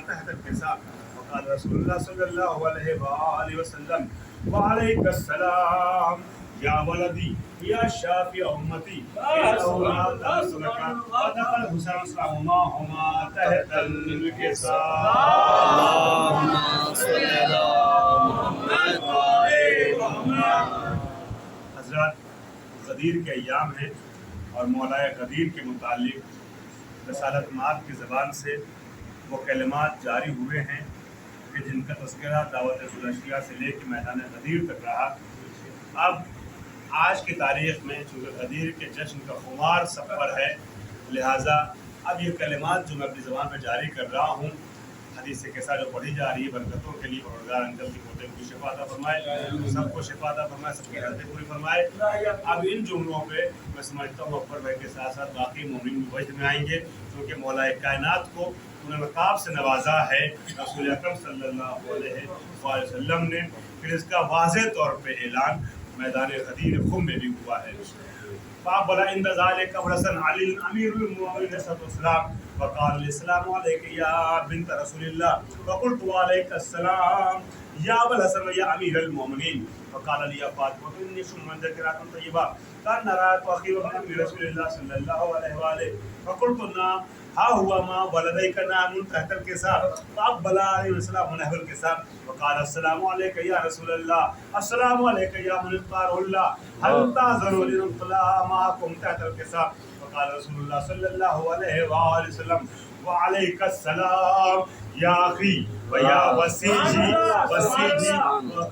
تحت الكساء وقال رسول الله صلى الله عليه وآله وسلم وعليك السلام یا ولدی یا شافی امتی ودخل حسین السلام ہما تحت الکساء حضرات غدیر کے ایام ہیں اور مولا غدیر کے متعلق رسالت مآب کی زبان سے وہ کلمات جاری ہوئے ہیں کہ جن کا تذکرہ دعوت سلشیہ سے لے کے میدان غدیر تک رہا. اب آج کی تاریخ میں چونکہ غدیر کے جشن کا خمار سفر ہے، لہٰذا اب یہ کلمات جو میں اپنی زبان میں جاری کر رہا ہوں، حدیث قصہ جو پڑھی جا رہی ہے برکتوں کے لیے، پروردگار انکل کی پوتے کو شفا عطا فرمائے، سب کو شفا عطا فرمائے، سب کی حاجتیں پوری فرمائے. اب ان جملوں پہ میں سمجھتا ہوں اکبر بھائی کے ساتھ ساتھ باقی مومنین بھی وجد میں آئیں گے، کیونکہ مولا کائنات کو انہوں نے نقاب سے نوازا ہے رسول اکرم صلی اللہ علیہ وسلم نے. پھر اس کا واضح طور پہ اعلان میدان غدیر خم میں بھی ہوا ہے. فاقبل عند ذلك ورسن علی امیر المؤمنین صلی اللہ علیہ وسلم وقال السلام علیک یا بنت رسول اللہ وقلت علیک السلام یا ابا الحسن یا امیر المؤمنین وقال لي فاطمہ انی ثم ذکرات طیبہ کان نرات اخی ابن رسول اللہ صلی اللہ علیہ وآلہ فقلت ها هو ما ولديك نام تحت الكساء فأقبل عليه السلام نحو الكساء وقال السلام عليك يا رسول الله السلام عليك يا من اختاره الله هل تعذروا لنطلع معكم تحت الكساء وقال رسول الله صلى الله عليه وآله وسلم وعليك السلام یا اخی و یا وسیجی وسیجی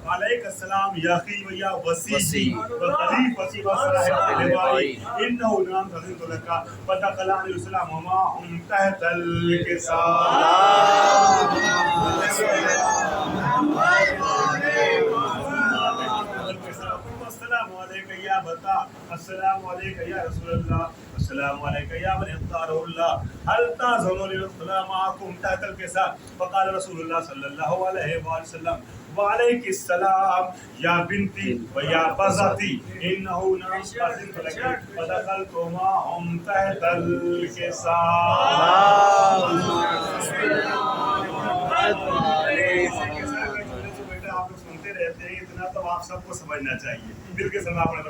وعلیک السلام یا اخی و یا وسیجی وخلیفتی و صاحب لوائی انہو نام تذنت لکا فدخل علیہ السلام وما ہم تحت الکساء. السلام علیکم یا بتا السلام علیکم یا رسول اللہ السلام علیکم یا من اختاره الله هل تعذرون لندخل معكم تحت الكساء فقال رسول الله صلی اللہ علیہ وسلم وعلیک السلام یا بنتی و یا بزتی انه نام تذنت لك فدخلت معهم تحت الكساء. رہتے ہیں اتنا تو آپ سب کو سمجھنا چاہیے. دل کے سنا پڑے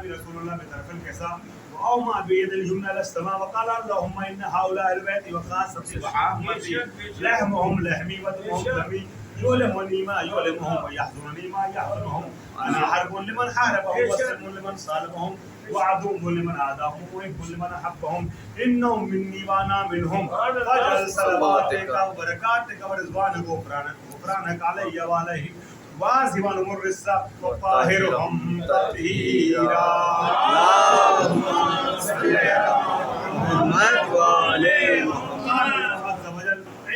رسول اللہ بطرف الكساء وأومأ بيد اليمنى إلى السماء وقال اللهم إن هؤلاء البيت وخاصتي وعامتي لحمهم لحمي ودمهم دمي يؤلمني ما يؤلمهم ويحزنني ما يحزنهم أنا حرب لمن حاربهم وسلم لمن صالبهم وعدو لمن عاداهم وحب لمن احبهم انهم مني وانا منهم فاجعل صلواتك وبركاتك ورضوانك وغفرانك علي وعليهم وازهما المرس وطاهرهم تطهيرا. اللهم صل على محمد وعلى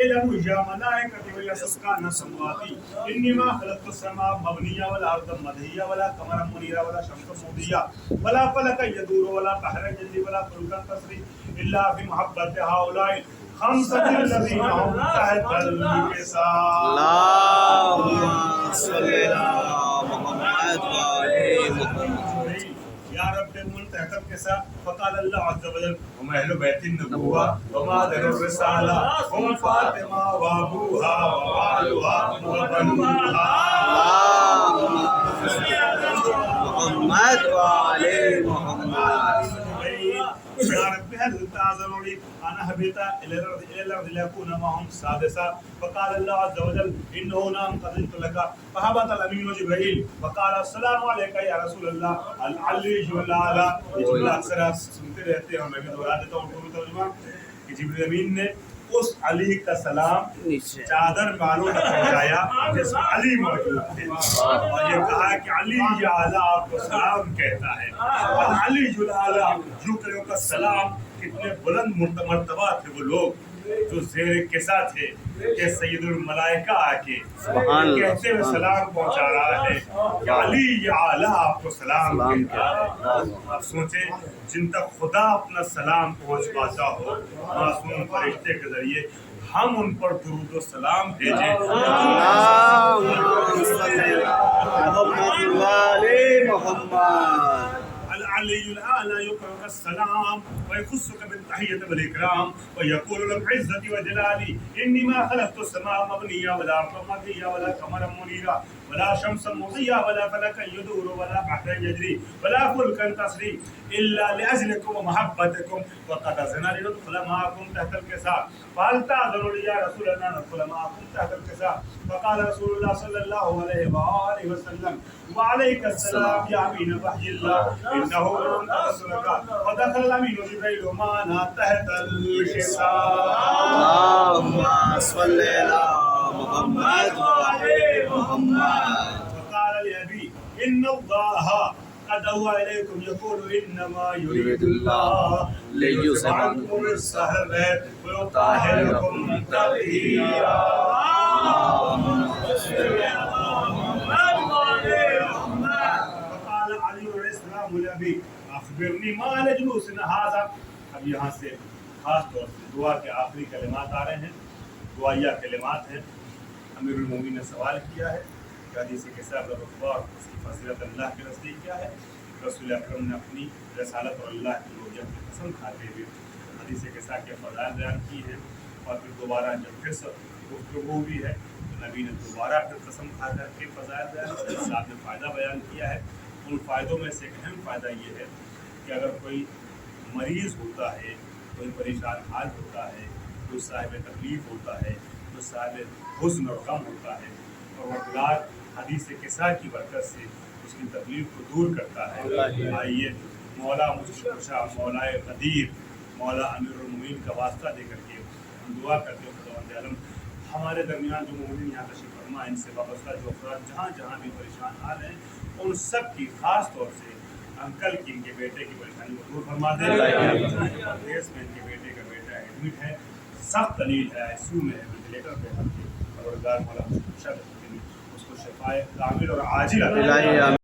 اعلموا يا ملائكتي ويا سكان السماوات اني ما خلقت السماء مبنيه ولا ارض مدهيه ولا قمرا منيرا ولا شمسا مضيا ولا فلكا يدور ولا بحرا يجري ولا فلكا تسري الا بمحبه هؤلاء خمسة الذين هم تحت الكساء. اللهم صل على محمد وعلى محمد یا رب من تحت الكساء فقال الله عز وجل هم اهل بيت النبوة ومادر الرسالة هم فاطمة وابوها ووالدها وبنوها. محمد وعلى محمد. یا رب هل تعذروا لي ان اهبط الى الارض ليكون معهم سادسا فقال الله عز وجل انه نام قدرت لك فهبط الامين جبرائيل وقال السلام عليك يا رسول الله العلي الاعلى. یہ جملہ اکثر آپ سنتے رہتے ہیں، میں بھی دہرا دیتا ہوں اردو ترجمہ کہ جبرائیل امین نے اس علی کا سلام چادر بالوں تک پہنچایا جس میں علی موجود تھے اور یہ کہا کہ علی اعلیٰ آپ کو سلام کہتا ہے. علی الاعلیٰ یوں کرو کا سلام. کتنے بلند مرتبہ تھے وہ لوگ جو زیر قصہ تھے کہ سید الملائکہ آ کے کہتے ہوئے سلام پہنچا رہا ہے کہ علی اعلیٰ آپ کو سلام کہتا ہے. آپ سوچیں جن تک خدا اپنا سلام پہنچ پاتا ہو معصوم فرشتے کے ذریعے، ہم ان پر درود و سلام بھیجیں. العلي الأعلى يقرأ السلام ويخصك بالتحية والإكرام ويقول لك عزتي وجلالي إني ما خلقت السماء مبنية ولا أرض مضية ولا قمرا منيرا ولا شمسا مضية ولا فلكا يدور ولا بحرا يجري ولا فلكا تسري إلا لأجلكم ومحبتكم وقد أذن لندخل معكم تحت الكساء فهل تأذن لي يا رسول الله ندخل معكم تحت الكساء فقال رسول الله صلى الله عليه وآله وسلم وعليك السلام يا أمين وحي الله إنه من رسولك ودخل الأمين جبريل معنا تحت الكساء. اللهم صل على محمد وعلى محمد. فقال لأبي إن الله قد أوحى إليكم يقول إنما يريد الله ليذهب عنكم السهر ويطهركم تطهيرا. فقال علي علیہ السلام لأبي أخبرني ما لجلوسنا هذا. اب یہاں سے خاص طور سے دعا کے آخری کلمات آ رہے ہیں، دعائیہ کلمات ہیں. امیر المومنین نے سوال کیا ہے کہ حدیث کے ساتھ رفع اس کی فضیلت اللہ کے نزدیک کیا ہے. رسول اکرم نے اپنی رسالت اور اللہ کی الوہیت کی قسم کھاتے ہوئے حدیث کے ساتھ کے فضائل بیان کی ہیں، اور پھر دوبارہ جب پھر گفتگو ہوئی ہے تو نبی نے دوبارہ پھر قسم کھا کر کے فضائل بیان کیے، ساتھ میں فائدہ بیان کیا ہے. ان فائدوں میں سے ایک اہم فائدہ یہ ہے کہ اگر کوئی مریض ہوتا ہے، کوئی پریشان حال ہوتا ہے، کوئی صاحب تکلیف ہوتا ہے، کوئی صاحب حزن اور غم ہوتا ہے، اور پروردگار حدیث قصہ کی برکت سے اس کی تکلیف کو دور کرتا ہے. آئیے مولا مشکل کشا مولا قدیر مولا امیر المومنین کا واسطہ دے کر کے ہم دعا کرتے ہیں خداوند عالم ہمارے درمیان جو مومنین یہاں تشریف فرما ان سے وابستہ جو افراد جہاں جہاں بھی پریشان حال ہیں ان سب کی خاص طور سے انکل کی ان کے بیٹے کی پریشانی کو دور فرما دے. پردیس میں ان کے بیٹے کا بیٹا ایڈمٹ ہے، سخت دلیل ہے، آئی سی یو میں ہے، وینٹیلیٹر پہ ہے. پروردگار مولا مشکل کشا اس کو شفائے کامل اور عاجل عطا فرمائے.